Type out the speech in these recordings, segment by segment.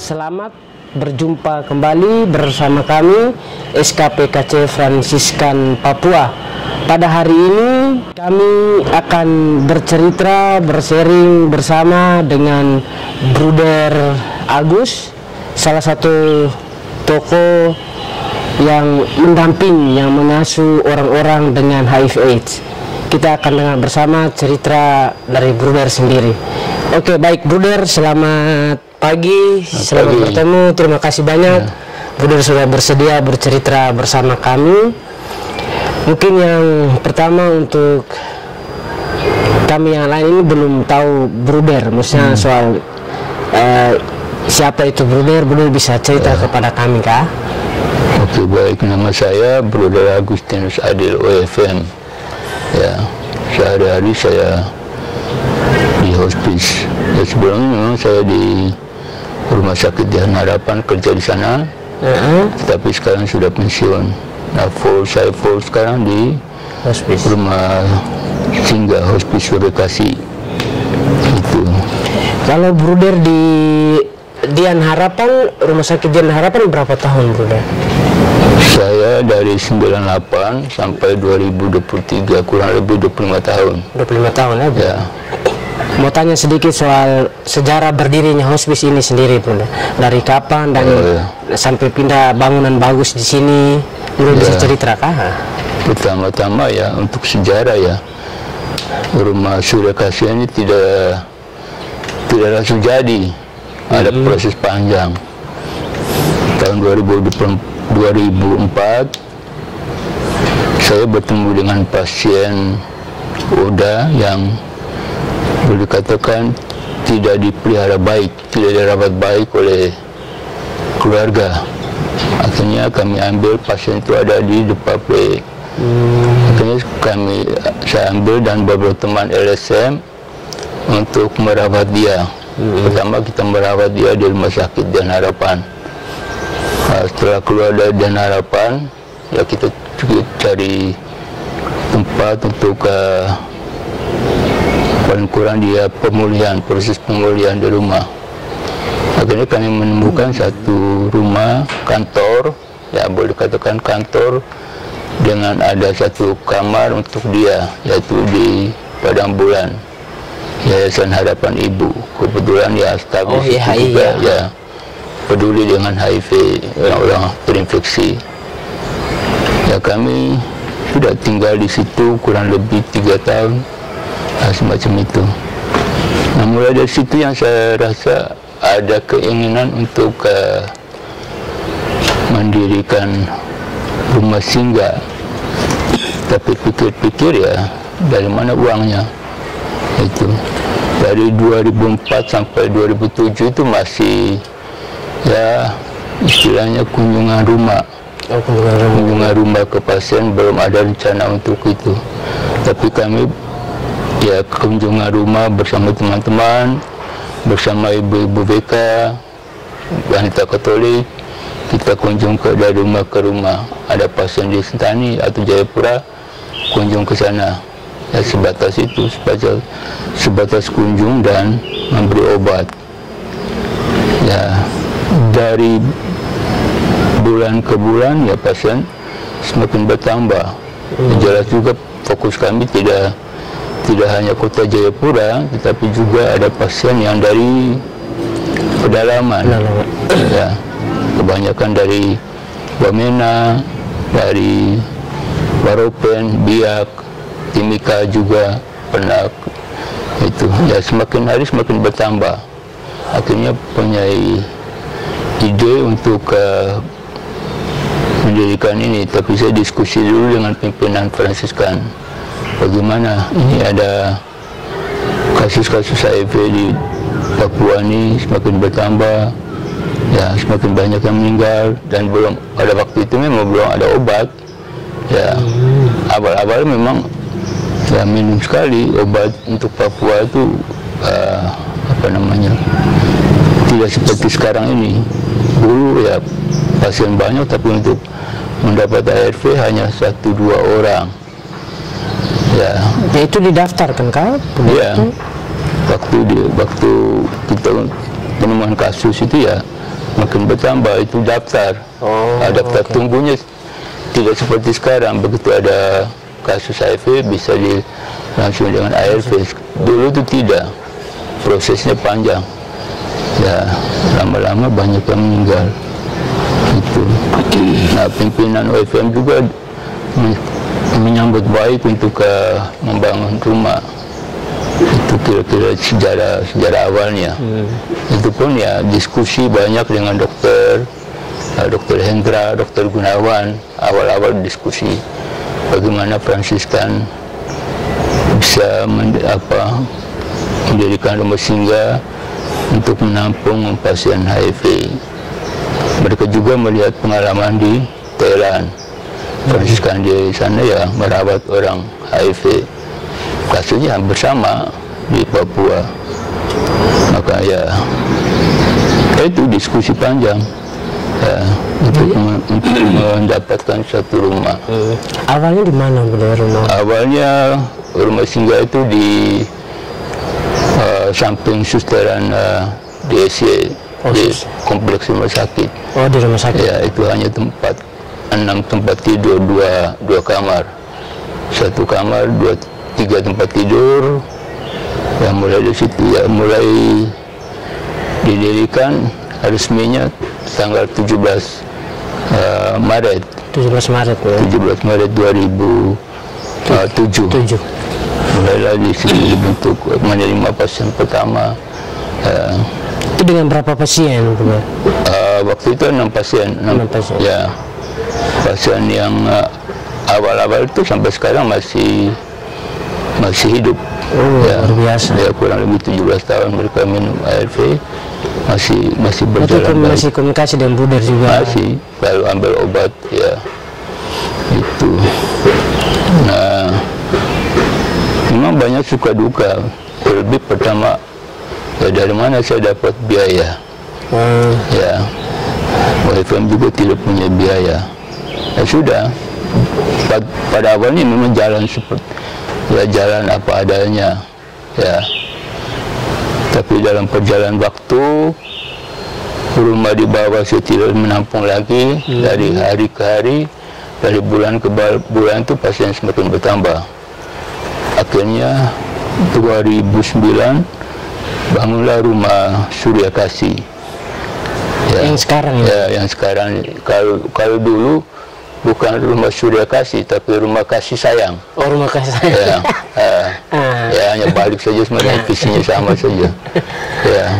Selamat berjumpa kembali bersama kami SKPKC Fransiskan Papua. Pada hari ini kami akan bercerita, bersharing bersama dengan Bruder Agus, salah satu tokoh yang mendamping, yang mengasuh orang-orang dengan HIV/AIDS. Kita akan dengar bersama cerita dari Bruder sendiri. Oke, baik Bruder, selamat pagi, selamat bertemu. Terima kasih banyak Bruder sudah bersedia bercerita bersama kami. Mungkin yang pertama untuk kami yang lain ini belum tahu Bruder, maksudnya soal siapa itu Bruder bisa cerita kepada kami kah? Oke, baik, nama saya Bruder Agustinus Adil OFM. Ya, sehari-hari saya di hospice. Ya, sebelumnya memang saya di Rumah Sakit Dian Harapan, kerja di sana. Tapi sekarang sudah pensiun. Nah, saya full sekarang di Hospice. Rumah Singgah Hospice Bekasi. Itu. Kalau Bruder di Dian Harapan, Rumah Sakit Dian Harapan berapa tahun Bruder? Saya dari 98 sampai 2023, kurang lebih 25 tahun. 25 tahun ya, Bruder? Ya. Mau tanya sedikit soal sejarah berdirinya hospice ini sendiri, Bruder. Dari kapan dan sampai pindah bangunan bagus di sini, Bruder bisa cerita kah? Pertama-tama ya, untuk sejarah ya, Rumah Surya Kasih ini tidak langsung jadi, ada proses panjang. Tahun 2004 saya bertemu dengan pasien Oda yang boleh dikatakan tidak dipelihara baik, tidak dirawat baik oleh keluarga. Akhirnya kami ambil pasien itu ada di depan P. Akhirnya saya ambil dan beberapa teman LSM untuk merawat dia. Pertama kita merawat dia di Rumah Sakit Dian Harapan. Nah, setelah keluar dari Dian Harapan, ya kita juga cari tempat untuk paling kurang dia pemulihan, proses pemulihan di rumah. Akhirnya kami menemukan satu rumah kantor, ya boleh dikatakan kantor, dengan ada satu kamar untuk dia, yaitu di Padang Bulan, Yayasan Harapan Ibu. Kebetulan ya staf juga ya peduli dengan HIV, orang terinfeksi. Ya kami sudah tinggal di situ kurang lebih 3 tahun, semacam itu. Nah, mulai dari situ yang saya rasa ada keinginan untuk mendirikan rumah singgah. Tapi pikir-pikir ya, dari mana uangnya? Itu dari 2004 sampai 2007 itu masih ya istilahnya kunjungan rumah. Kunjungan rumah ke pasien, belum ada rencana untuk itu. Tapi kami ya kunjungan rumah bersama teman-teman, bersama ibu-ibu BK, wanita Katolik, kita kunjung dari rumah ke rumah. Ada pasien di Sentani atau Jayapura, kunjung ke sana. Ya sebatas itu, sebatas kunjung dan memberi obat. Ya dari bulan ke bulan ya pasien semakin bertambah. Jelas juga fokus kami tidak hanya kota Jayapura, tetapi juga ada pasien yang dari pedalaman. Ya, kebanyakan dari Wamena, dari Baropen, Biak, Timika juga pernah. Itu ya semakin hari semakin bertambah. Akhirnya punya ide untuk mendirikan ini, tapi saya diskusi dulu dengan pimpinan Fransiskan. Bagaimana ini ada kasus-kasus HIV di Papua ini semakin bertambah, ya semakin banyak yang meninggal, dan belum pada waktu itu memang belum ada obat. Ya awal-awal memang ya minim sekali obat untuk Papua itu tidak seperti sekarang ini. Dulu ya pasien banyak, tapi untuk mendapat ARV hanya 1-2 orang. Ya itu didaftarkan kah? Iya. Waktu kita penemuan kasus itu ya makin bertambah itu daftar. Daftar tunggunya tidak seperti sekarang, begitu ada kasus HIV bisa langsung dengan ARV. Dulu itu tidak, prosesnya panjang. Ya, lama-lama banyak yang meninggal. Itu. Nah, pimpinan OFM juga menyambut baik untuk membangun rumah. Itu kira-kira sejarah awalnya. Itu pun ya diskusi banyak dengan dokter Hendra, dokter Gunawan. Awal-awal diskusi bagaimana Fransiskan bisa mendirikan rumah singgah untuk menampung pasien HIV. Mereka juga melihat pengalaman di Thailand. Fransiskan di sana ya merawat orang HIV. Kasusnya bersama di Papua. Maka ya itu diskusi panjang ya, untuk mendapatkan satu rumah. Awalnya di mana rumah? Awalnya rumah singgah itu di samping susteran DSY, di kompleks rumah sakit. Oh, di rumah sakit. Ya, itu hanya 6 tempat tidur, dua kamar. Satu kamar, 3 tempat tidur. Ya, mulai dari situ ya mulai didirikan resminya tanggal 17 Maret. 17 Maret ya. 17 Maret 2007. Mulailah di sini dibentuk menerima pasien pertama. Itu dengan berapa pasien? Waktu itu 6 pasien. 6 pasien. Ya, pasien yang awal-awal itu sampai sekarang masih hidup. Ya, luar biasa. Ya, kurang lebih 17 tahun mereka minum ARV, masih berjalan baik. Masih komunikasi dengan Buder juga? Masih, lalu ambil obat ya. Itu. Nah, memang banyak suka duka. Terlebih pertama, ya dari mana saya dapat biaya? Ya, OFM juga tidak punya biaya. Ya sudah, pada awalnya memang jalan seperti jalan apa adanya, ya. Tapi dalam perjalanan waktu, rumah di bawah saya tidak menampung lagi. Dari hari ke hari, dari bulan ke bulan itu pasien semakin bertambah. Akhirnya 2009 bangunlah rumah Surya Kasih. Ya, yang sekarang ya? Yang sekarang. Kalau dulu bukan rumah Surya Kasih, tapi rumah kasih sayang. Oh, rumah kasih sayang. Ya, hanya balik saja, sebenarnya visinya sama saja. Ya,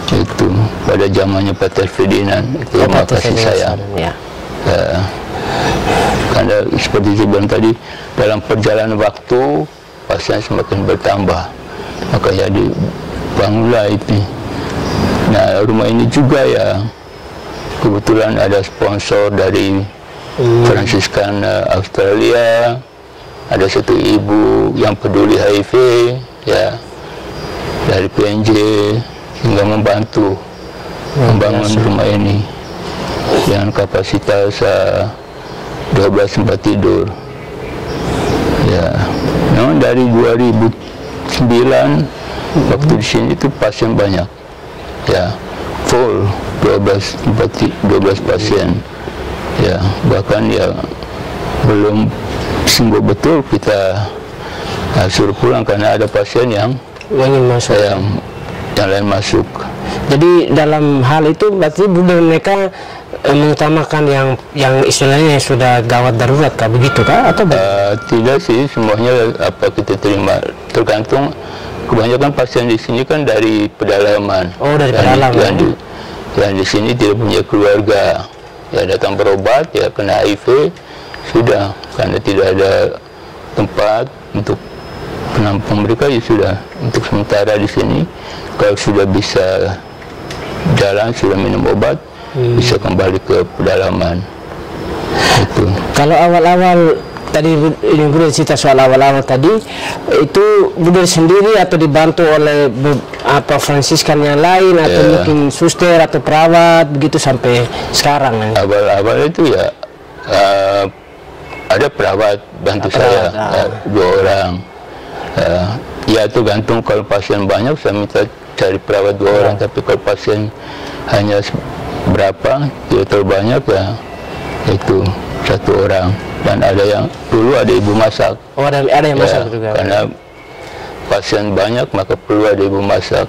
itu pada zamannya Pater Ferdinand, itu rumah kasih sayang. Ya. Karena seperti saya bilang tadi, dalam perjalanan waktu pasien semakin bertambah, makanya dibangunlah itu. Nah, rumah ini juga ya kebetulan ada sponsor dari Fransiskan Australia, ada satu ibu yang peduli HIV ya dari PNJ, sehingga membantu membangun rumah ini dengan kapasitas 12 tempat tidur. Ya, memang dari 2009 waktu di sini itu pasien banyak, ya full 12 pasien. Ya, bahkan ya belum sembuh betul kita suruh pulang karena ada pasien yang ingin masuk, yang lain masuk. Jadi dalam hal itu berarti Buder mereka mengutamakan yang istilahnya sudah gawat darurat kah, begitu kah atau tidak sih, semuanya apa kita terima, tergantung. Kebanyakan pasien di sini kan dari pedalaman. Oh, dari pedalaman. Yang di sini tidak punya keluarga. Ya, datang berobat, ya kena HIV, sudah. Karena tidak ada tempat untuk penampung mereka, ya sudah. Untuk sementara di sini, kalau sudah bisa jalan, sudah minum obat, bisa kembali ke pedalaman. Itu. Kalau awal-awal tadi ini Buder cerita soal awal-awal tadi, itu Buder sendiri atau dibantu oleh Fransiskan yang lain atau mungkin suster atau perawat begitu sampai sekarang? Awal-awal itu ya ada perawat bantu saya, 2 orang. Ya itu gantung, kalau pasien banyak saya minta cari perawat 2 orang, tapi kalau pasien hanya berapa, tidak terlalu banyak ya, itu 1 orang. Dan ada yang dulu ada ibu masak. Oh, ada yang masak juga. Karena pasien banyak maka perlu ada ibu masak.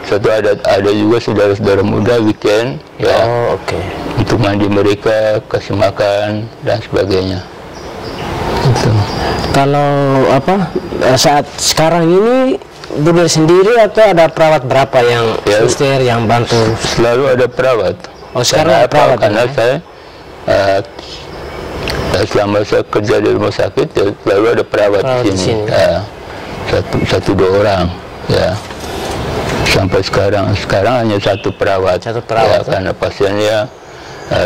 Satu ada juga saudara-saudara muda weekend ya. Oh, oke. Untuk mandi mereka, kasih makan dan sebagainya. Gitu. Kalau apa saat sekarang ini Buder sendiri atau ada perawat berapa yang suster yang bantu? Selalu ada perawat. Oh, sekarang ada perawat. Karena saya selama saya kerja di rumah sakit ya, selalu ada perawat di sini. Ya, satu dua orang ya. Sampai sekarang hanya satu perawat. Satu perawat. Ya, karena pasiennya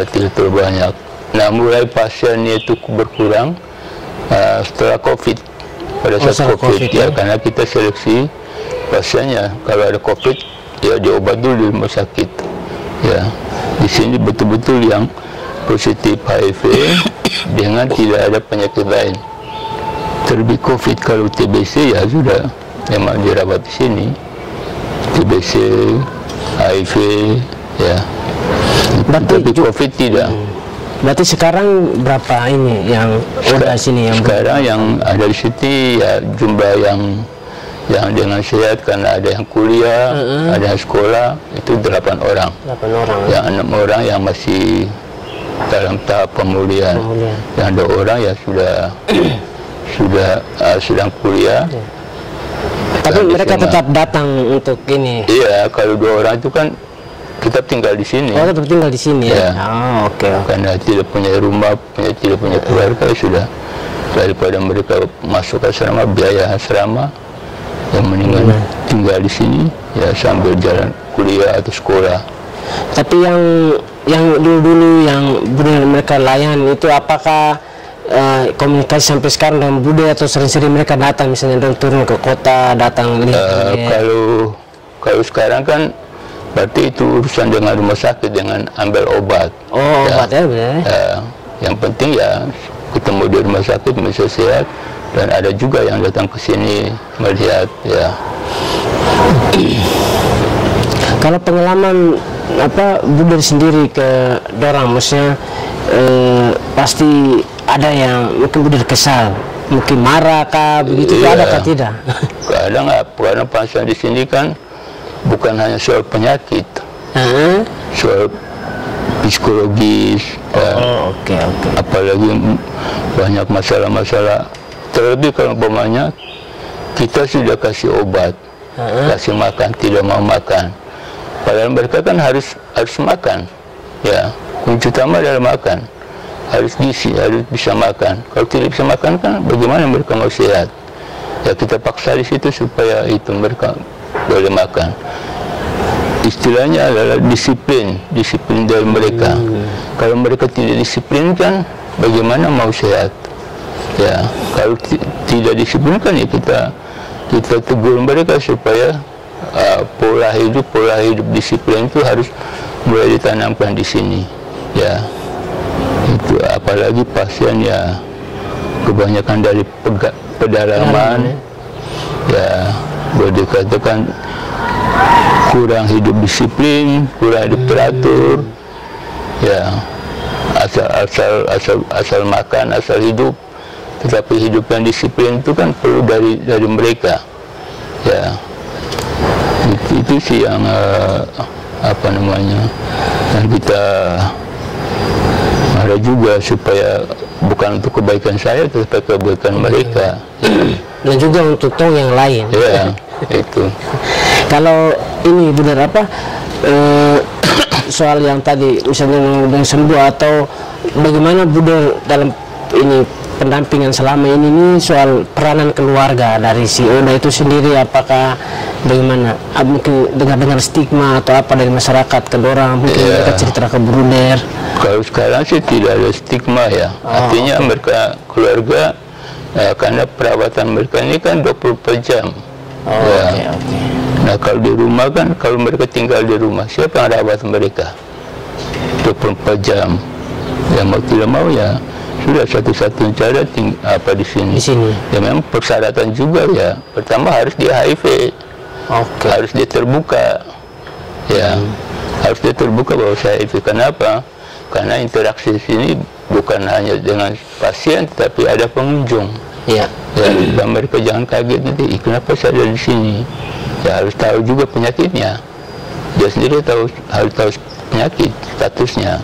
tidak terlalu banyak. Nah, mulai pasiennya itu berkurang setelah COVID. Pada saat COVID ya, karena kita seleksi pasiennya. Kalau ada COVID ya diobat dulu di rumah sakit. Ya, di sini betul-betul yang positif HIV dengan tidak ada penyakit lain. Terlebih COVID, kalau TBC ya sudah memang dirawat di sini. TBC, HIV, ya. Tapi COVID tidak. Berarti sekarang berapa ini yang udah sini yang sekarang yang ada di sini ya jumlah yang dengan sehat, karena ada yang kuliah, ada yang sekolah, itu 8 orang. 8 orang. Yang 6 orang yang masih dalam tahap pemulihan. Yang ada orang ya sudah sedang kuliah. Tapi mereka tetap datang untuk ini. Iya, kalau 2 orang itu kan tetap tinggal di sini. Oh, tetap tinggal di sini ya. Oh, oke. Karena tidak punya rumah, tidak punya keluarga, sudah daripada mereka masuk asrama, biaya asrama, yang mendingan tinggal di sini ya sambil jalan kuliah atau sekolah. Tapi yang dulu yang benar mereka layan itu apakah komunikasi sampai sekarang dengan Bude atau sering-sering mereka datang misalnya turun ke kota datang kalau sekarang kan berarti itu urusan dengan rumah sakit, dengan ambil obat. Oh ya, obat ya benar. Yang penting ya ketemu di rumah sakit bisa sehat, dan ada juga yang datang ke sini melihat ya. Kalau pengalaman apa Bude sendiri ke dorang, maksudnya pasti ada yang mungkin Bude kesal, mungkin marah kah begitu, ada kah tidak? Kadang karena pasien di sini kan bukan hanya soal penyakit, soal psikologis, oke. Apalagi banyak masalah-masalah. Terlebih kalau umpamanya kita sudah kasih obat, kasih makan, tidak mau makan. Padahal mereka kan harus makan, ya. Kunci utama adalah makan, harus gizi, harus bisa makan. Kalau tidak bisa makan kan bagaimana mereka mau sehat? Ya kita paksa di situ supaya itu mereka boleh makan. Istilahnya adalah disiplin dari mereka. Kalau mereka tidak disiplin kan bagaimana mau sehat? Ya, kalau tidak disiplin kan ya kita tegur mereka supaya pola hidup disiplin itu harus mulai ditanamkan di sini. Ya, itu apalagi pasien ya kebanyakan dari pedalaman, ya boleh dikatakan kurang hidup disiplin, kurang hidup teratur, ya asal makan, asal hidup. Tetapi hidup yang disiplin itu kan perlu dari mereka, ya. Itu sih yang yang kita ada juga supaya bukan untuk kebaikan saya, tetapi kebaikan mereka. Dan juga untuk toh yang lain. Ya, itu. Kalau ini benar apa soal yang tadi misalnya yang sembuh atau bagaimana Bude dalam ini pendampingan selama ini soal peranan keluarga dari si Oda itu sendiri, apakah bagaimana mungkin dengar stigma atau apa dari masyarakat ke dorang, mungkin mereka cerita ke Bruder. Kalau sekarang sih tidak ada stigma ya, artinya mereka keluarga karena perawatan mereka ini kan 24 jam. Nah kalau di rumah kan, kalau mereka tinggal di rumah, siapa yang rawat mereka 24 jam? Ya mau tidak mau ya sudah satu-satunya cara di sini. Ya memang persyaratan juga ya. Pertama harus dia HIV, harus dia terbuka, ya harusnya terbuka bahwa saya HIV. Kenapa? Karena interaksi di sini bukan hanya dengan pasien, tapi ada pengunjung. Iya. Ya, mereka jangan kaget nanti, kenapa saya ada di sini? Ya harus tahu juga penyakitnya. Dia sendiri harus tahu penyakit, statusnya,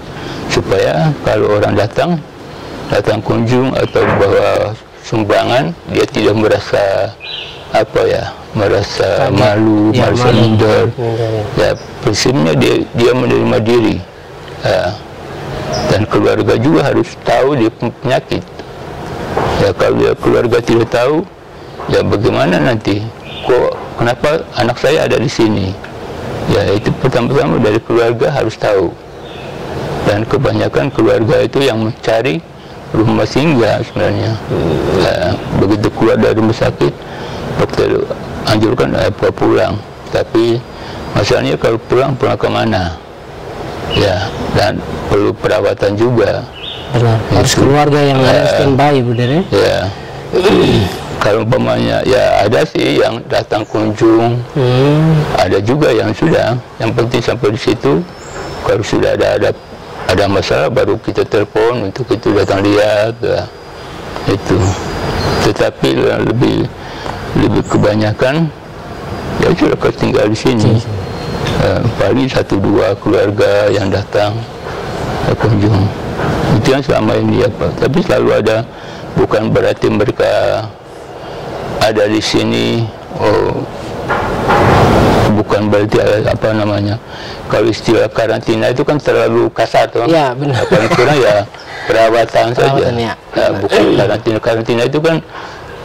supaya kalau orang datang kunjung atau bawa sumbangan, dia tidak merasa merasa malu, ya, merasa minder. Ya, prinsipnya dia menerima diri. Ya. Dan keluarga juga harus tahu dia penyakit. Ya, kalau dia keluarga tidak tahu, ya bagaimana nanti? Kenapa anak saya ada di sini? Ya, itu pertama-tama dari keluarga harus tahu. Dan kebanyakan keluarga itu yang mencari rumah singgah sebenarnya. Ya, begitu keluar dari rumah sakit, dokter anjurkan pulang. Tapi masalahnya kalau pulang kemana? Ya, dan perlu perawatan juga. Benar. Harus keluarga yang ada standby, benar ya? Ya. Kalau umpamanya ya ada sih yang datang kunjung, ada juga yang sudah. Yang penting sampai di situ. Kalau sudah ada masalah baru kita telepon untuk itu datang lihat. Ya. Itu. Tetapi lebih kebanyakan ya sudah tinggal di sini. Paling 1-2 keluarga yang datang kunjung. Itu yang selama ini tapi selalu ada, bukan berarti mereka ada di sini bukan berarti kalau istilah karantina itu kan terlalu kasar tuh. Ya, benar. Paling kurang ya perawatan saja. Ya. Bukan karantina itu kan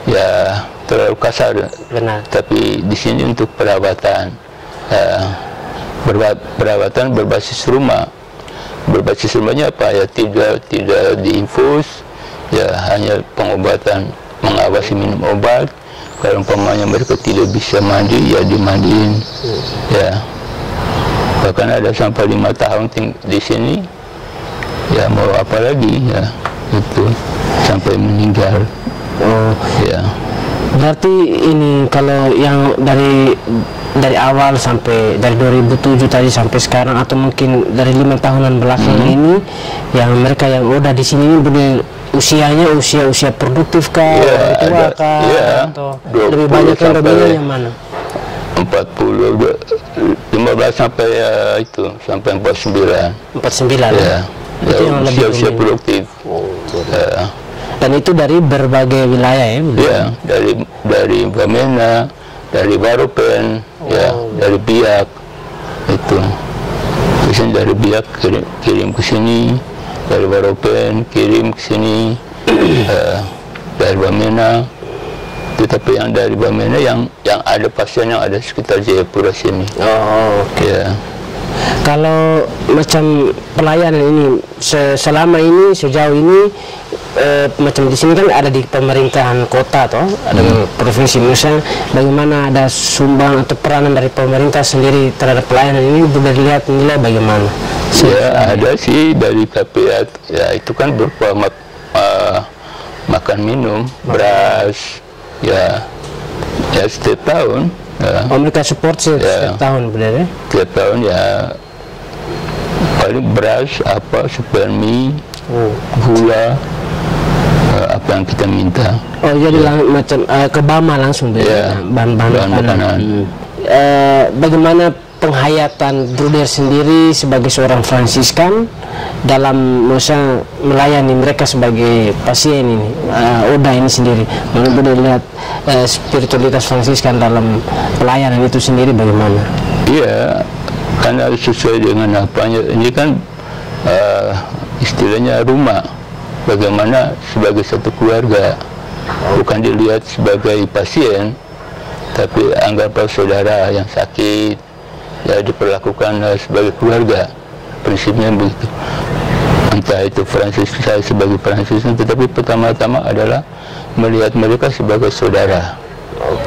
ya terlalu kasar. Benar. Tapi di sini untuk perawatan. Perawatan berbasis rumah. Berbasis rumahnya apa ya, tidak diinfus, ya hanya pengobatan, mengawasi minum obat. Kalau umpamanya mereka tidak bisa mandi, ya dimandiin. Ya, bahkan ada sampai 5 tahun di sini, ya mau apa lagi ya, itu sampai meninggal. Ya. Berarti ini kalau yang dari awal sampai dari 2007 tadi sampai sekarang, atau mungkin dari 5 tahunan belakangan ini, yang mereka yang udah di sini ini usianya usia produktif kah, ya, tua kah, atau lebih banyak yang dominan yang mana? 40, 15 sampai sampai 49. 49. Ya. Itu yang usia produktif. Dan itu dari berbagai wilayah ya? Ya, dari Bamena, dari Waropen, ya, dari Biak, itu. Terus dari Biak kirim ke sini, dari Waropen kirim ke sini, dari Bamena. Tetapi yang dari Bamena yang ada pasien yang ada sekitar Jayapura sini. Oke. Ya. Kalau macam pelayanan ini selama ini, sejauh ini, macam di sini kan ada di pemerintahan kota toh, ada provinsi, misalnya bagaimana ada sumbang atau peranan dari pemerintah sendiri terhadap pelayanan ini, sudah dilihat nilai bagaimana? Ya, ada sih dari KPA, ya itu kan berupa makan minum, beras, ya setiap tahun. Ya. Mereka support setiap tahun, benar ya? Setiap tahun ya, paling beras, mie, gula, apa yang kita minta. Jadi macam ke Bama langsung ya, bahan-bahan makanan. Bagaimana penghayatan Bruder sendiri sebagai seorang Fransiskan dalam melayani mereka sebagai pasien ini, Oda ini sendiri? Menurut Bruder lihat spiritualitas Fransiskan dalam pelayanan itu sendiri bagaimana? Iya, karena sesuai dengan apanya, ini kan istilahnya rumah. Bagaimana sebagai satu keluarga, bukan dilihat sebagai pasien, tapi anggaplah saudara yang sakit, ya diperlakukan sebagai keluarga. Prinsipnya begitu. Entah itu Fransiskan, saya sebagai Fransiskan, tetapi pertama-tama adalah melihat mereka sebagai saudara.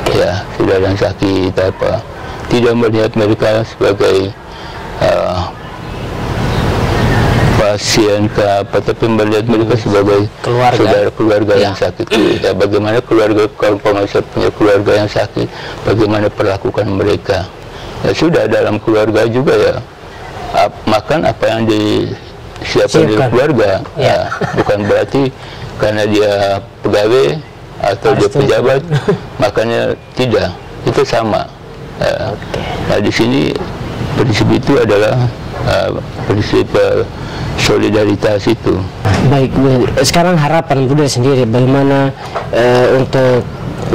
Ya, saudara yang sakit apa. Tidak melihat mereka sebagai pasien tapi melihat mereka sebagai keluarga yang sakit. Ya, bagaimana keluarga, kalau punya keluarga yang sakit, bagaimana perlakukan mereka. Ya sudah, dalam keluarga juga ya makan apa yang disiapkan dari keluarga. Ya. Bukan berarti karena dia pegawai atau dia pejabat makanya tidak, itu sama. Nah di sini prinsip itu adalah prinsip solidaritas itu. Baik, sekarang harapan Bude sendiri bagaimana untuk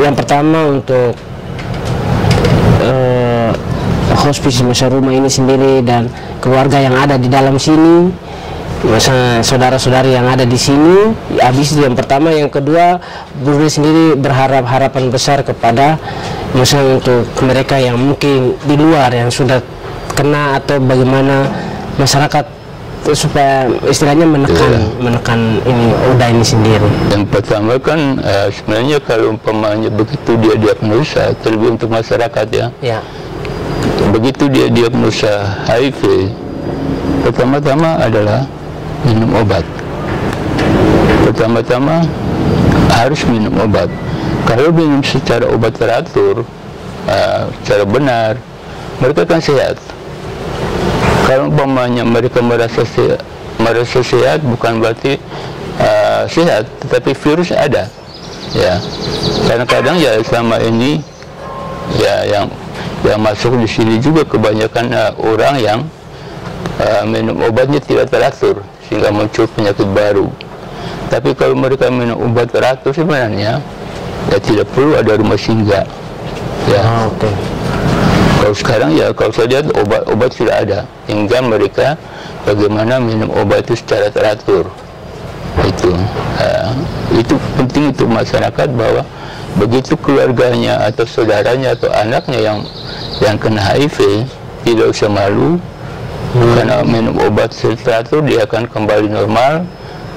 yang pertama untuk hospice masa rumah ini sendiri dan keluarga yang ada di dalam sini, masa saudara-saudari yang ada di sini. Habis itu yang pertama, yang kedua Bude sendiri berharap harapan besar kepada misalnya untuk mereka yang mungkin di luar yang sudah kena, atau bagaimana masyarakat supaya istilahnya menekan ini Oda ini sendiri. Yang pertama kan sebenarnya kalau umpamanya begitu dia diagnosa, terlebih untuk masyarakat ya. Begitu dia diagnosa HIV, pertama-tama adalah minum obat. Pertama-tama harus minum obat. Kalau minum secara obat teratur, secara benar, mereka akan sehat. Kalau umpamanya mereka merasa sehat, bukan berarti sehat, tetapi virus ada. Ya, karena kadang ya selama ini ya yang masuk di sini juga kebanyakan orang yang minum obatnya tidak teratur sehingga muncul penyakit baru. Tapi kalau mereka minum obat teratur sebenarnya ya tidak perlu ada rumah singgah. Ya. Kalau sekarang ya kalau saya lihat obat sudah ada, tinggal mereka bagaimana minum obat itu secara teratur. Itu penting untuk masyarakat, bahwa begitu keluarganya atau saudaranya atau anaknya yang kena HIV tidak usah malu, karena minum obat secara teratur dia akan kembali normal,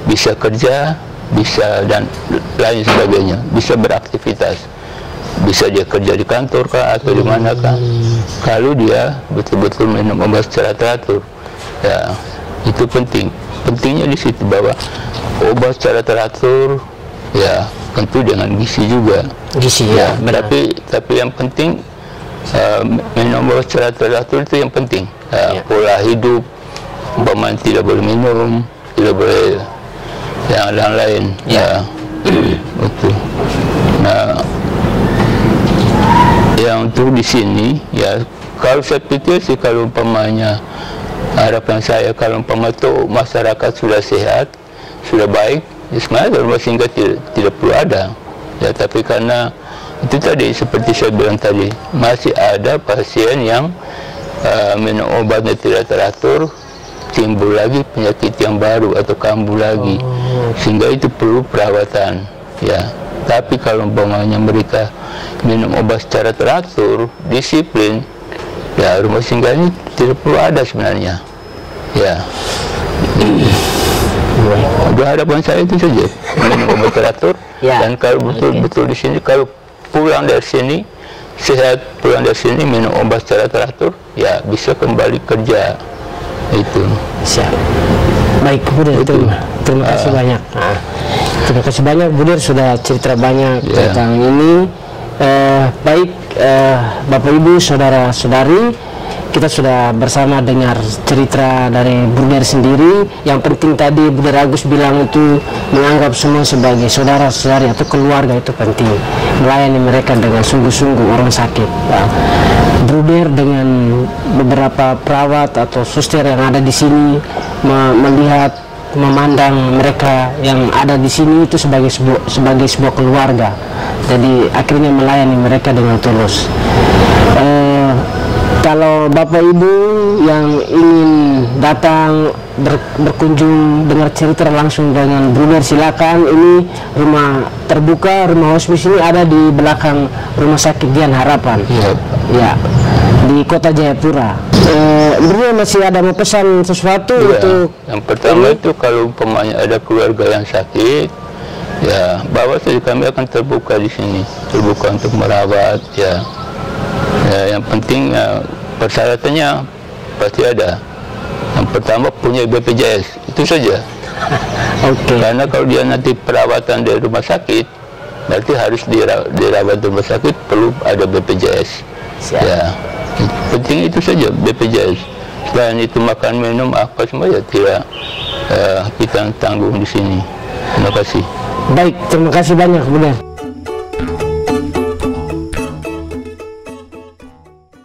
bisa kerja, bisa dan lain sebagainya, bisa beraktivitas, bisa dia kerja di kantor kah atau di mana kah, kalau dia betul-betul minum obat secara teratur. Ya, itu pentingnya di situ, bahwa obat secara teratur ya tentu dengan gizi juga. Ya, tapi yang penting minum obat secara teratur itu yang penting. Pola hidup, umpamanya tidak boleh minum, tidak boleh yang lain-lain. Betul. Nah, yang untuk di sini ya, kalau saya pikir sih, kalau umpamanya harapan saya, kalau umpamanya itu masyarakat sudah sehat, sudah baik, ya sebenarnya rumah singgah tidak perlu ada. Ya, tapi karena itu tadi seperti saya bilang tadi, masih ada pasien yang minum obatnya tidak teratur, timbul lagi penyakit yang baru atau kambuh lagi, sehingga itu perlu perawatan. Ya, tapi kalau umpamanya mereka minum obat secara teratur, disiplin, ya rumah singgah ini tidak perlu ada sebenarnya. Ya. Harapan saya itu saja, minum obat teratur. Dan kalau betul-betul di sini, kalau pulang dari sini sehat, pulang dari sini minum obat secara teratur, ya bisa kembali kerja. Itu. Siap. Baik, Bude, terima kasih banyak. Terima kasih banyak, Bude, sudah cerita banyak tentang ini. Baik, Bapak Ibu, saudara-saudari, kita sudah bersama dengar cerita dari Bude sendiri. Yang penting tadi Bude Agus bilang itu menganggap semua sebagai saudara-saudari atau keluarga, itu penting. Melayani mereka dengan sungguh-sungguh orang sakit. Bude dengan beberapa perawat atau suster yang ada di sini melihat, memandang mereka yang ada di sini itu sebagai sebuah keluarga. Jadi akhirnya melayani mereka dengan tulus. Kalau Bapak Ibu yang ingin datang berkunjung dengar cerita langsung dengan Bude, silakan. Ini rumah terbuka, rumah hospice ini ada di belakang Rumah Sakit Dian Harapan. Ya, di Kota Jayapura. Bude masih ada mau pesan sesuatu untuk yang pertama itu, kalau umpamanya ada keluarga yang sakit, ya bahwa kami akan terbuka di sini, terbuka untuk merawat. Ya, yang penting persyaratannya pasti ada. Yang pertama punya BPJS, itu saja. Karena kalau dia nanti perawatan dari rumah sakit, berarti harus dirawat di rumah sakit, perlu ada BPJS. Ya, penting itu saja, BPJS. Dan itu makan minum apa semua ya tidak kita tanggung di sini. Terima kasih. Baik, terima kasih banyak, Bunda.